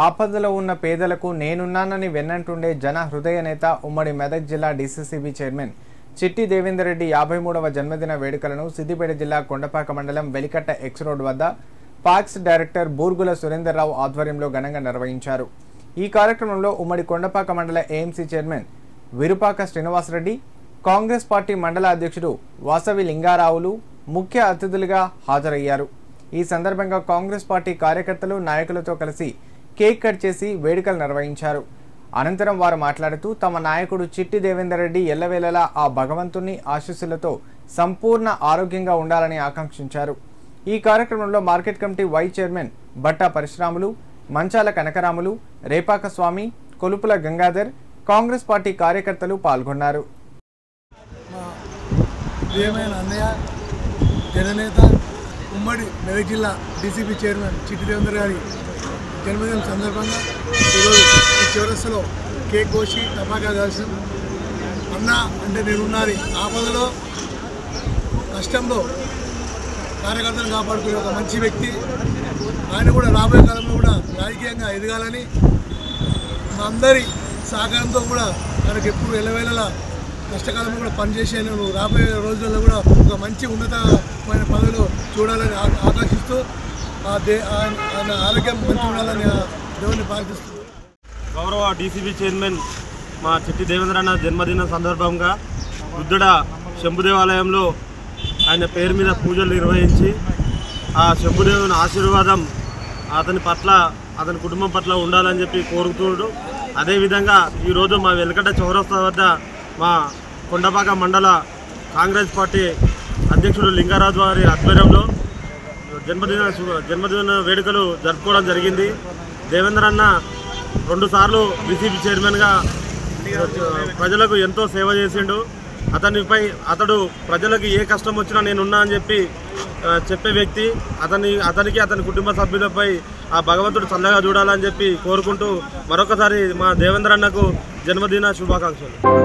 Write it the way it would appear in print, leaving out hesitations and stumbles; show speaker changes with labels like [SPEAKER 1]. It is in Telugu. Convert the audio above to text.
[SPEAKER 1] ఆపదలో ఉన్న పేదలకు నేనున్నానని వెన్నంటుండే జన హృదయ నేత ఉమ్మడి మెదక్ జిల్లా డీసీసీబీ చైర్మన్ చిట్టి దేవేందర్ రెడ్డి 53వ జన్మదిన వేడుకలను సిద్దిపేట జిల్లా కొండపాక మండలం వెలికట్ట ఎక్స్ రోడ్ వద్ద పార్క్స్ డైరెక్టర్ బూర్గుల సురేందర్ రావు ఆధ్వర్యంలో ఘనంగా నిర్వహించారు। ఈ కార్యక్రమంలో ఉమ్మడి కొండపాక మండల AMC chairman Virupaka Srinivasareddy, Congress party మండల అధ్యక్షుడు వాసవి లింగారావులు ముఖ్య అతిథులుగా హాజరయ్యారు। ఈ సందర్భంగా కాంగ్రెస్ పార్టీ కార్యకర్తలు నాయకులతో కలిసి కేక్ కట్ చేసి వేడుకలు నిర్వహించారు। అనంతరం వారు మాట్లాడుతూ తమ నాయకుడు చిట్టి దేవేందర్ రెడ్డి ఎల్లవేళలా ఆ భగవంతుని ఆశీస్సులతో సంపూర్ణ ఆరోగ్యంగా ఉండాలని ఆకాంక్షించారు। ఈ కార్యక్రమంలో market committee vice chairman Batta Parashuramulu, Manchala Kanakaramulu, Repaka Swamy, Kolupula Gangadhar, Congress party కార్యకర్తలు పాల్గొన్నారు।
[SPEAKER 2] జననేత ఉమ్మడి మెదక్ జిల్లా డీసీపీ చైర్మన్ చిట్టి దేవేందర్ గారి జన్మదినం సందర్భంగా ఈరోజు ఈ చౌరస్తాలో కేక్ కోసి టపాకా కాల్చాం। అన్న అంటే నేనున్నది ఆపదలో కష్టంలో కార్యకర్తలు కాపాడుకునే ఒక మంచి వ్యక్తి। ఆయన కూడా రాబోయే కాలంలో కూడా రాజకీయంగా ఎదగాలని మా అందరి సహకారంతో కూడా ఆయనకు ఎప్పుడు ఎల్లవేళలా కష్టకాలంలో కూడా పనిచేసే రాబోయే రోజుల్లో కూడా ఒక మంచి ఉన్నతమైన పదవిలో చూడాలని ఆకాంక్షిస్తూ ఆయన ఆరోగ్యం మంచి ఉండాలని దేవుని ప్రార్థిస్తూ
[SPEAKER 3] గౌరవ డీసీబీ చైర్మన్ మా చిట్టి దేవేంద్ర అన్న జన్మదిన సందర్భంగా బుద్ధుడ శంభు దేవాలయంలో ఆయన పేరు మీద పూజలు నిర్వహించి ఆ శంభుదేవుని ఆశీర్వాదం అతని పట్ల అతని కుటుంబం పట్ల ఉండాలని చెప్పి కోరుతున్నాడు। అదేవిధంగా ఈరోజు మా వెలికట్ట చౌరస్తా వద్ద మా కొండపాక మండల కాంగ్రెస్ పార్టీ అధ్యక్షుడు లింగారాజు వారి ఆధ్వర్యంలో జన్మదిన వేడుకలు జరుపుకోవడం జరిగింది। దేవేంద్ర అన్న 2 సార్లు డీసీబీ చైర్మన్గా ప్రజలకు ఎంతో సేవ చేసిండు। అతడు ప్రజలకు ఏ కష్టం వచ్చినా నేనున్నా అని చెప్పే వ్యక్తి। అతనికి అతని కుటుంబ సభ్యులపై ఆ భగవంతుడు చల్లగా చూడాలని చెప్పి కోరుకుంటూ మరొకసారి మా దేవేంద్ర అన్నకు జన్మదిన శుభాకాంక్షలు।